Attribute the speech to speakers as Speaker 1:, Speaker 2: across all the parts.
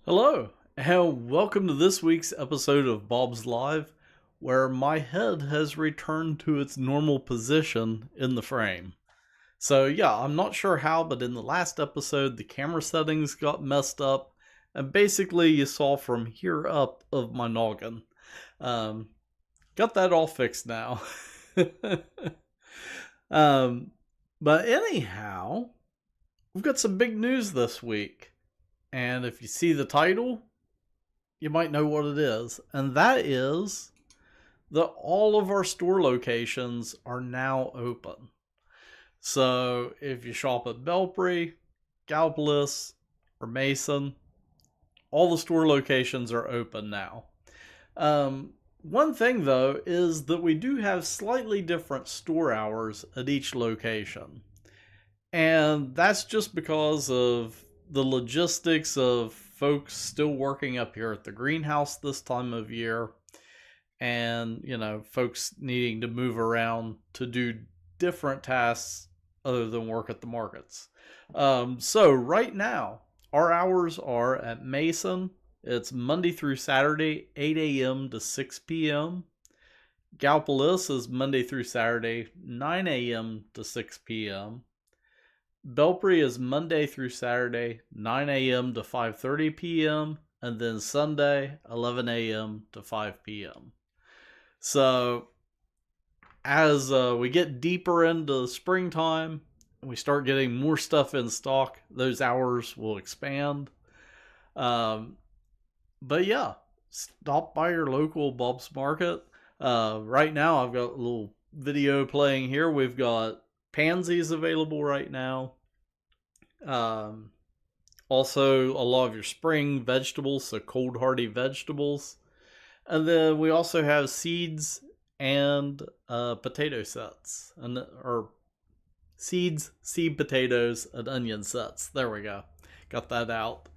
Speaker 1: Hello, and welcome to this week's episode of Bob's Live, where my head has returned to its normal position in the frame. So yeah, I'm not sure how, but in the last episode, the camera settings got messed up, and basically you saw from here up of my noggin. Um, got that all fixed now. um, but anyhow, we've got some big news this week. And if you see the title, you might know what it is. And that is that all of our store locations are now open. So if you shop at Belpre, Gallipolis, or Mason, all the store locations are open now. One thing though is that we do have slightly different store hours at each location. And that's just because of the logistics of folks still working up here at the greenhouse this time of year, and folks needing to move around to do different tasks other than work at the markets. So right now our hours are at Mason, it's Monday through Saturday 8 a.m. to 6 p.m. Gallipolis is Monday through Saturday 9 a.m. to 6 p.m. Belpre is Monday through Saturday, 9 a.m. to 5:30 p.m., and then Sunday, 11 a.m. to 5 p.m. So, as we get deeper into springtime, and we start getting more stuff in stock, those hours will expand. But yeah, stop by your local Bob's Market. Right now, I've got a little video playing here. We've got pansies available right now. Also a lot of your spring vegetables, so cold hardy vegetables. And then we also have seeds and potato sets, or seeds, seed potatoes, and onion sets. There we go. Got that out.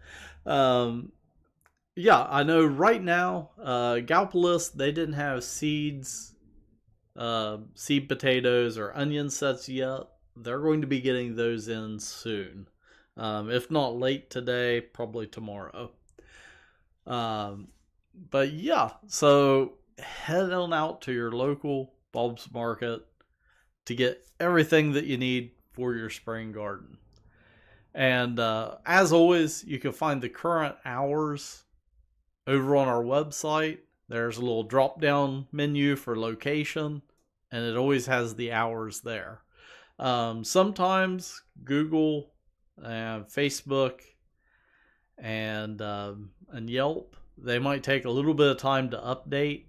Speaker 1: Yeah, I know right now, Gallipolis, they didn't have seeds, seed potatoes, or onion sets yet. They're going to be getting those in soon. If not late today, probably tomorrow. But yeah, so head on out to your local Bob's Market to get everything that you need for your spring garden. And as always, you can find the current hours over on our website. There's a little drop down menu for location, and it always has the hours there. Sometimes Google and Facebook and Yelp, they might take a little bit of time to update,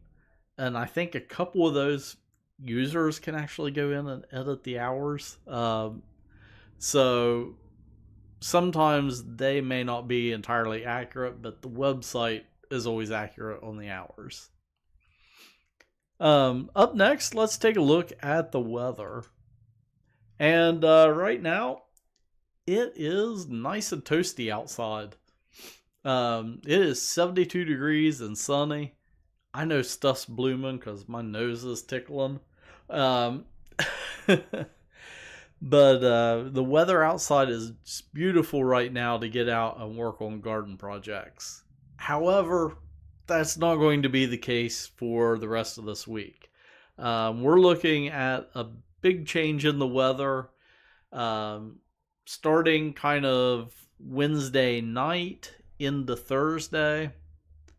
Speaker 1: and I think a couple of those users can actually go in and edit the hours. So sometimes they may not be entirely accurate, but the website is always accurate on the hours. Up next, let's take a look at the weather. And right now, it is nice and toasty outside. It is 72 degrees and sunny. I know stuff's blooming because my nose is tickling. But the weather outside is beautiful right now to get out and work on garden projects. However, that's not going to be the case for the rest of this week. We're looking at a big change in the weather, starting kind of Wednesday night into Thursday.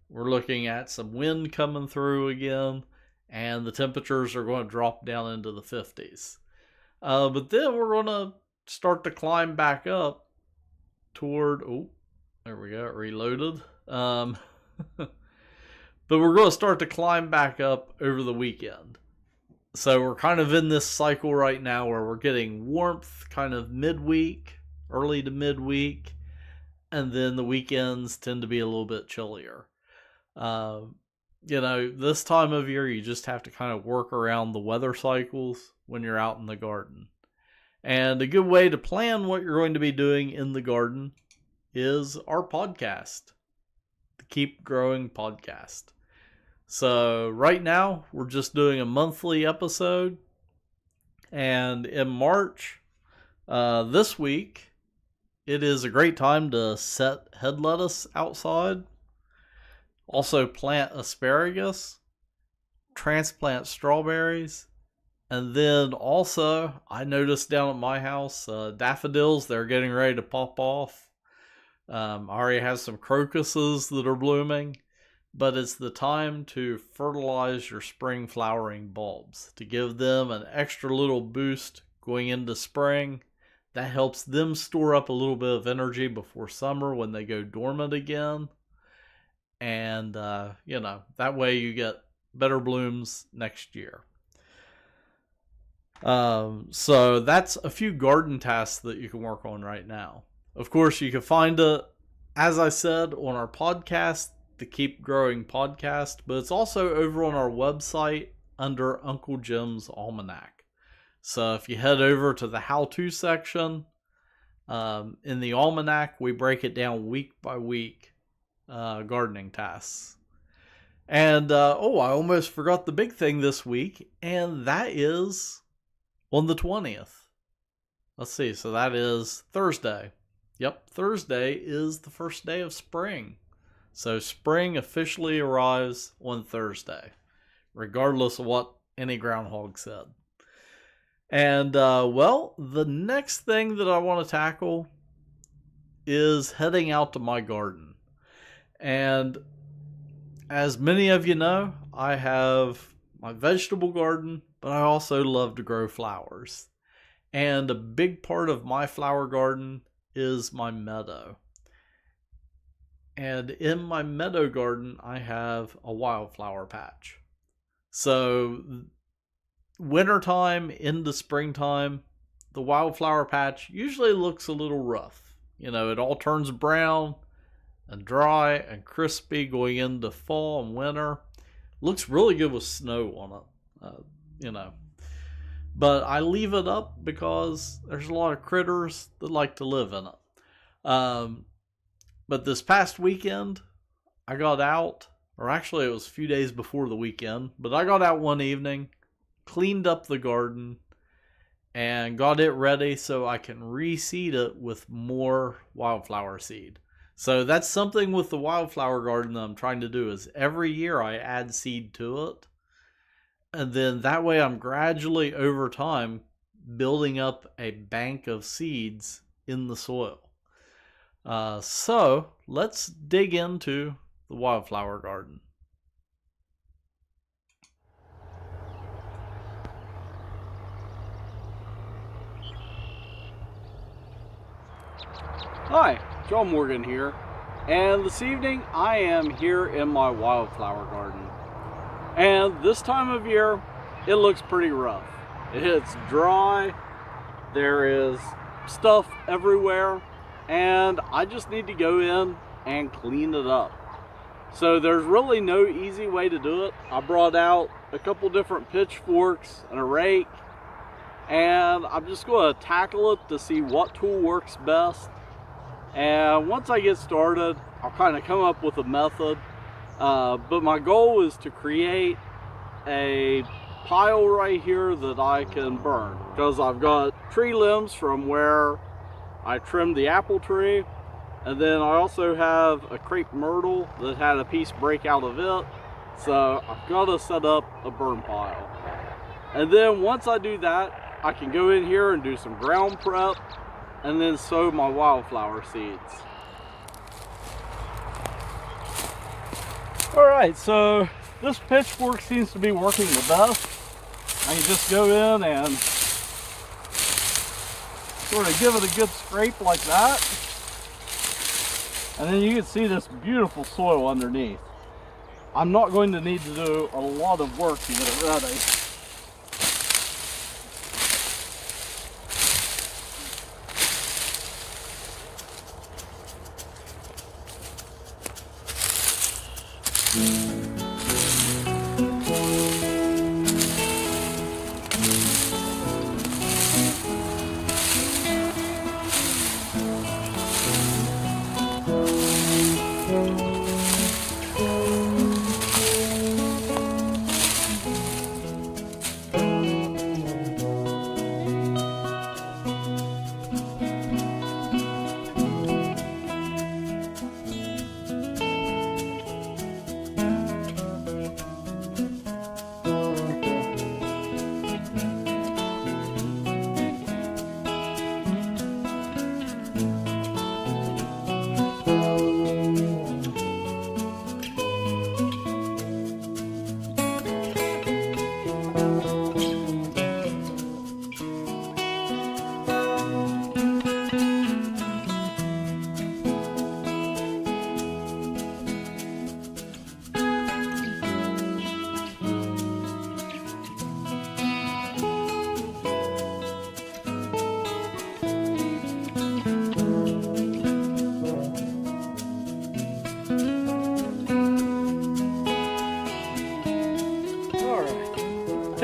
Speaker 1: We're looking at some wind coming through again, and the temperatures are going to drop down into the 50s. But then we're going to start to climb back up toward, there we go, it reloaded. But we're going to start to climb back up over the weekend. So we're kind of in this cycle right now where we're getting warmth kind of midweek, early to midweek, and then the weekends tend to be a little bit chillier. This time of year, you just have to kind of work around the weather cycles when you're out in the garden. And a good way to plan what you're going to be doing in the garden is our podcast, the Keep Growing Podcast. So right now, we're just doing a monthly episode. And in March, this week, it is a great time to set head lettuce outside. Also plant asparagus, transplant strawberries, and then also I noticed down at my house daffodils, they're getting ready to pop off. I already have some crocuses that are blooming, but it's the time to fertilize your spring flowering bulbs to give them an extra little boost going into spring. That helps them store up a little bit of energy before summer when they go dormant again. And, that way you get better blooms next year. So that's a few garden tasks that you can work on right now. Of course, you can find it, as I said, on our podcast, the Keep Growing podcast, but it's also over on our website under Uncle Jim's Almanac. So if you head over to the how-to section, in the Almanac, we break it down week by week, gardening tasks. And, I almost forgot the big thing this week, and that is on the 20th. Let's see, so that is Thursday. Yep, Thursday is the first day of spring. So spring officially arrives on Thursday, regardless of what any groundhog said. And, the next thing that I want to tackle is heading out to my garden. And as many of you know, I have my vegetable garden, but I also love to grow flowers. And a big part of my flower garden is my meadow. And in my meadow garden, I have a wildflower patch. So wintertime into springtime, the wildflower patch usually looks a little rough. It all turns brown and dry and crispy going into fall and winter. Looks really good with snow on it, But I leave it up because there's a lot of critters that like to live in it. But this past weekend, I got out, or actually it was a few days before the weekend, but I got out one evening, cleaned up the garden, and got it ready so I can reseed it with more wildflower seed. So that's something with the wildflower garden that I'm trying to do is every year I add seed to it. And then that way I'm gradually over time building up a bank of seeds in the soil. So let's dig into the wildflower garden.
Speaker 2: Hi, John Morgan here, and this evening I am here in my wildflower garden. And this time of year, it looks pretty rough. It's dry, there is stuff everywhere, and I just need to go in and clean it up. So there's really no easy way to do it. I brought out a couple different pitchforks and a rake, and I'm just going to tackle it to see what tool works best. And once I get started, I'll kind of come up with a method. But my goal is to create a pile right here that I can burn, because I've got tree limbs from where I trimmed the apple tree, and then I also have a crepe myrtle that had a piece break out of it, so I've got to set up a burn pile. And then once I do that, I can go in here and do some ground prep and then sow my wildflower seeds. Alright, so this pitchfork seems to be working the best. I can just go in and sort of give it a good scrape like that. And then you can see this beautiful soil underneath. I'm not going to need to do a lot of work to get it ready.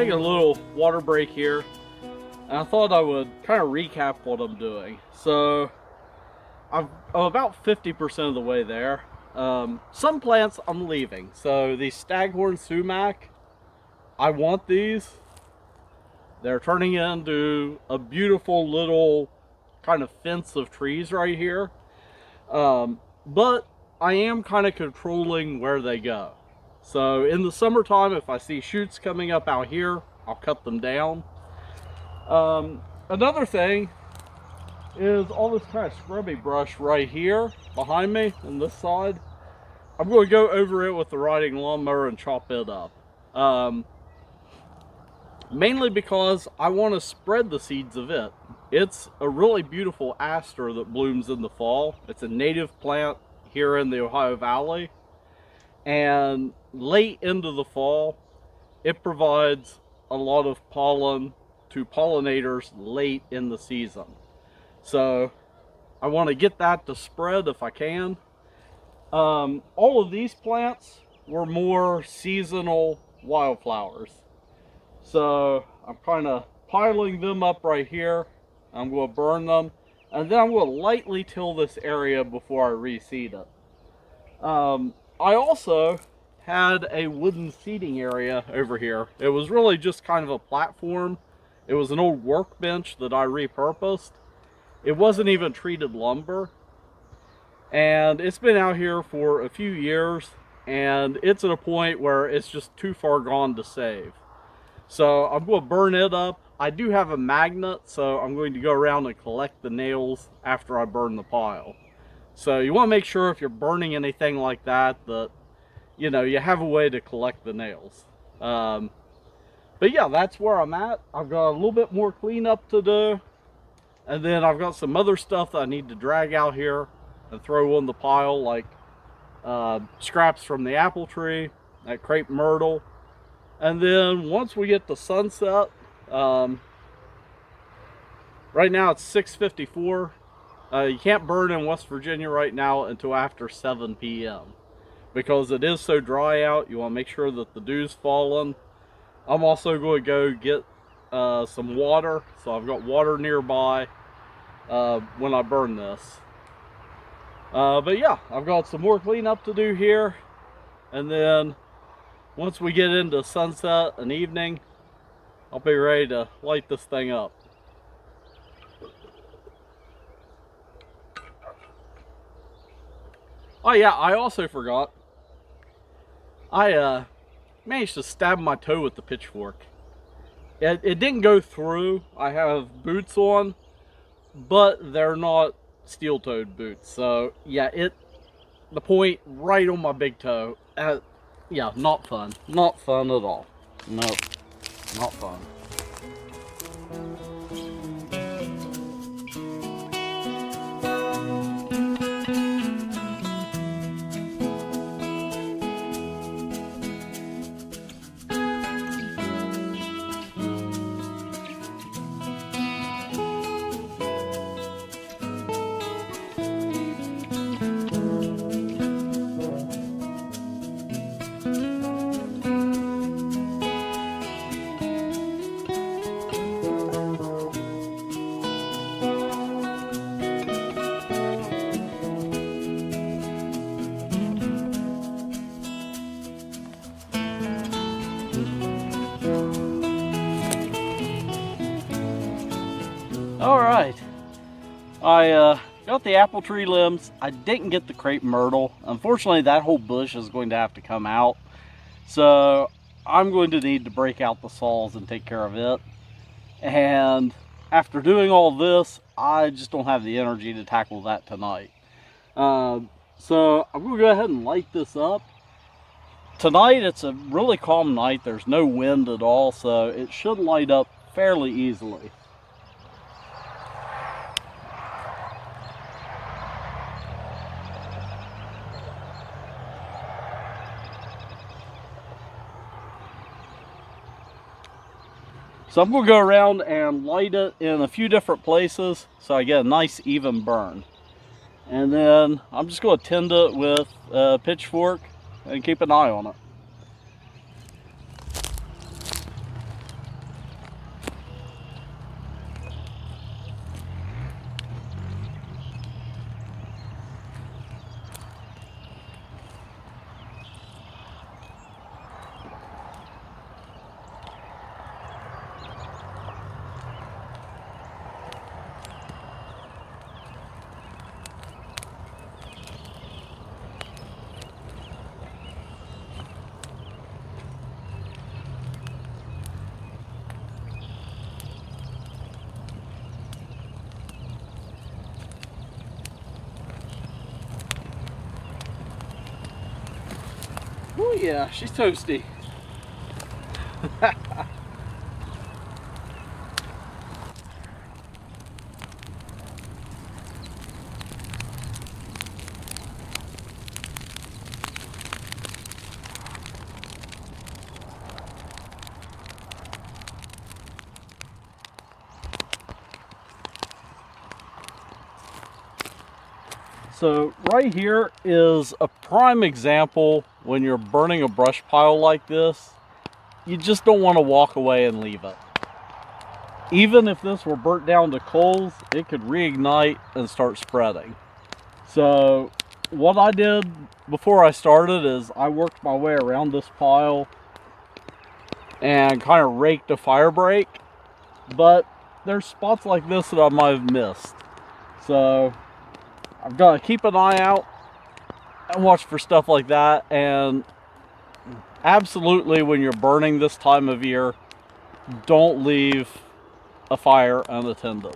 Speaker 2: taking a little water break here, and I thought I would kind of recap what I'm doing. So I'm about 50% of the way there. Some plants I'm leaving. So these staghorn sumac, I want these. They're turning into a beautiful little kind of fence of trees right here. But I am kind of controlling where they go. So in the summertime, if I see shoots coming up out here, I'll cut them down. Another thing is all this kind of scrubby brush right here behind me on this side. I'm going to go over it with the riding lawnmower and chop it up. Mainly because I want to spread the seeds of it. It's a really beautiful aster that blooms in the fall. It's a native plant here in the Ohio Valley. And late into the fall, it provides a lot of pollen to pollinators late in the season. So I want to get that to spread if I can. All of these plants were more seasonal wildflowers. So I'm kind of piling them up right here. I'm going to burn them, and then I'm going to lightly till this area before I reseed it. I also had a wooden seating area over here. It was really just kind of a platform. It was an old workbench that I repurposed. It wasn't even treated lumber. And it's been out here for a few years, and it's at a point where it's just too far gone to save. So I'm going to burn it up. I do have a magnet, so I'm going to go around and collect the nails after I burn the pile. So you want to make sure if you're burning anything like that, that, you know, you have a way to collect the nails. But yeah, that's where I'm at. I've got a little bit more cleanup to do. And then I've got some other stuff that I need to drag out here and throw on the pile, like scraps from the apple tree, that crepe myrtle. And then once we get to sunset, right now it's 6:54. You can't burn in West Virginia right now until after 7 p.m. because it is so dry out. You want to make sure that the dew's fallen. I'm also going to go get some water, so I've got water nearby when I burn this. But yeah, I've got some more cleanup to do here, and then once we get into sunset and evening, I'll be ready to light this thing up. Oh yeah, I also forgot. I managed to stab my toe with the pitchfork. It didn't go through. I have boots on, but they're not steel-toed boots. So yeah, the point right on my big toe. Yeah, not fun. Not fun at all. Nope, not fun. Alright, I got the apple tree limbs. I didn't get the crepe myrtle. Unfortunately, that whole bush is going to have to come out. So I'm going to need to break out the saws and take care of it. And after doing all this, I just don't have the energy to tackle that tonight. So I'm going to go ahead and light this up. Tonight, it's a really calm night. There's no wind at all, so it should light up fairly easily. So I'm going to go around and light it in a few different places so I get a nice even burn. And then I'm just going to tend it with a pitchfork and keep an eye on it. yeah, she's toasty. So right here is a prime example when you're burning a brush pile like this. You just don't want to walk away and leave it. Even if this were burnt down to coals, it could reignite and start spreading. So what I did before I started is I worked my way around this pile and kind of raked a fire break. But there's spots like this that I might have missed. So I've got to keep an eye out and watch for stuff like that. And absolutely, when you're burning this time of year, don't leave a fire unattended.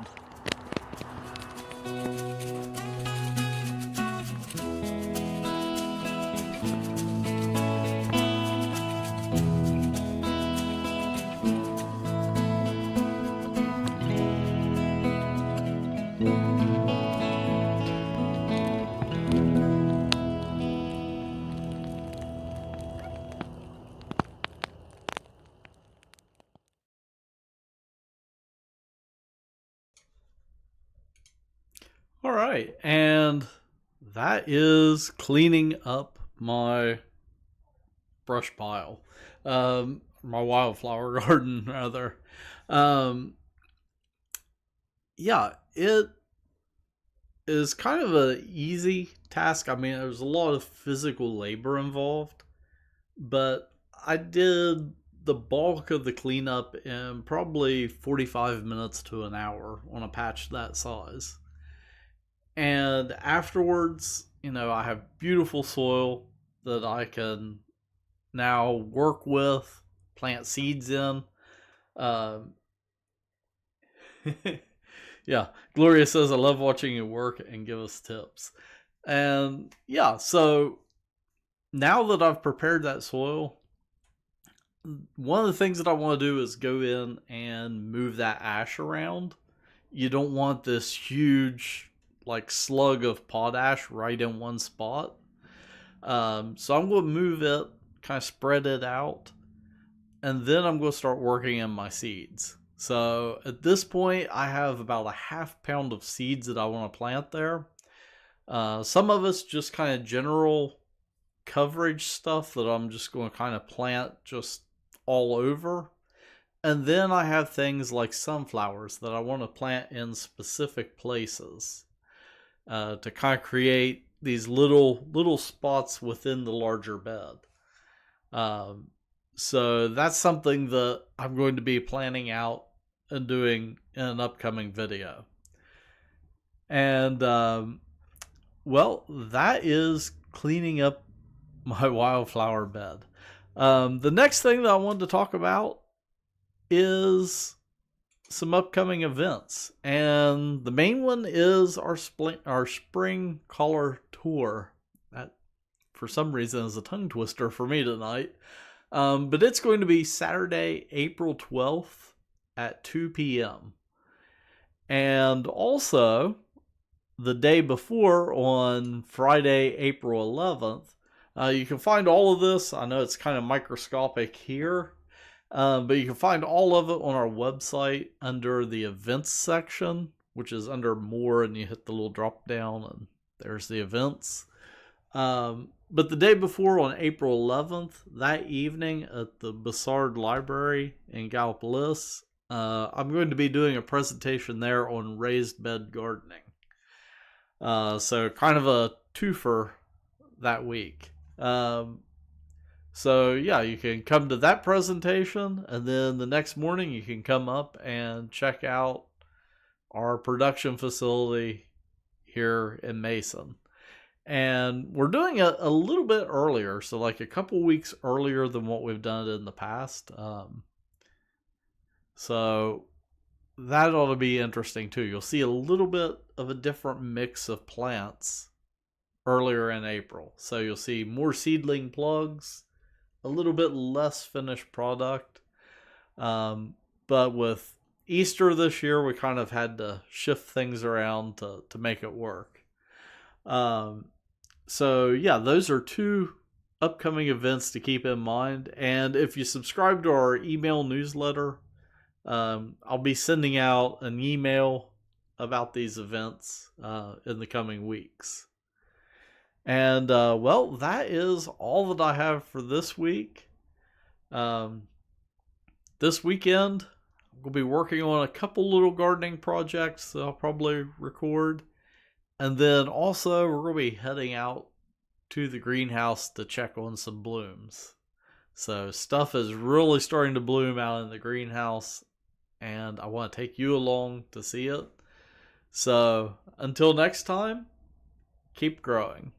Speaker 1: All right, and that is cleaning up my brush pile, my wildflower garden rather. Yeah, it is kind of an easy task. I mean, there's a lot of physical labor involved, but I did the bulk of the cleanup in probably 45 minutes to an hour on a patch that size. And afterwards, I have beautiful soil that I can now work with, plant seeds in. Um, yeah, Gloria says, I love watching you work and give us tips. And yeah, so now that I've prepared that soil, one of the things that I want to do is go in and move that ash around. You don't want this huge slug of potash right in one spot. So I'm going to move it, kind of spread it out, and then I'm going to start working in my seeds. So at this point, I have about a half pound of seeds that I want to plant there. Some of it's just kind of general coverage stuff that I'm just going to kind of plant just all over. And then I have things like sunflowers that I want to plant in specific places. To kind of create these little spots within the larger bed. So that's something that I'm going to be planning out and doing in an upcoming video. And well, that is cleaning up my wildflower bed. The next thing that I wanted to talk about is some upcoming events, and the main one is our spring color tour. That for some reason is a tongue twister for me tonight, but it's going to be Saturday, April 12th at 2 p.m. and also the day before on Friday, April 11th. You can find all of this. I know it's kind of microscopic here. But you can find all of it on our website under the events section, which is under more, and you hit the little drop down and there's the events. But the day before, on April 11th, that evening at the Bassard Library in Gallipolis, I'm going to be doing a presentation there on raised bed gardening. So kind of a twofer that week. So yeah, you can come to that presentation, and then the next morning you can come up and check out our production facility here in Mason. And we're doing it a little bit earlier, so like a couple weeks earlier than what we've done in the past. So that ought to be interesting too. You'll see a little bit of a different mix of plants earlier in April. So you'll see more seedling plugs, a little bit less finished product. But with Easter this year, we kind of had to shift things around to make it work. So yeah, those are two upcoming events to keep in mind. And if you subscribe to our email newsletter, I'll be sending out an email about these events in the coming weeks. And well, that is all that I have for this week. This weekend, I'm going to be working on a couple little gardening projects that I'll probably record. And then also, we're going to be heading out to the greenhouse to check on some blooms. So stuff is really starting to bloom out in the greenhouse, and I want to take you along to see it. So until next time, keep growing.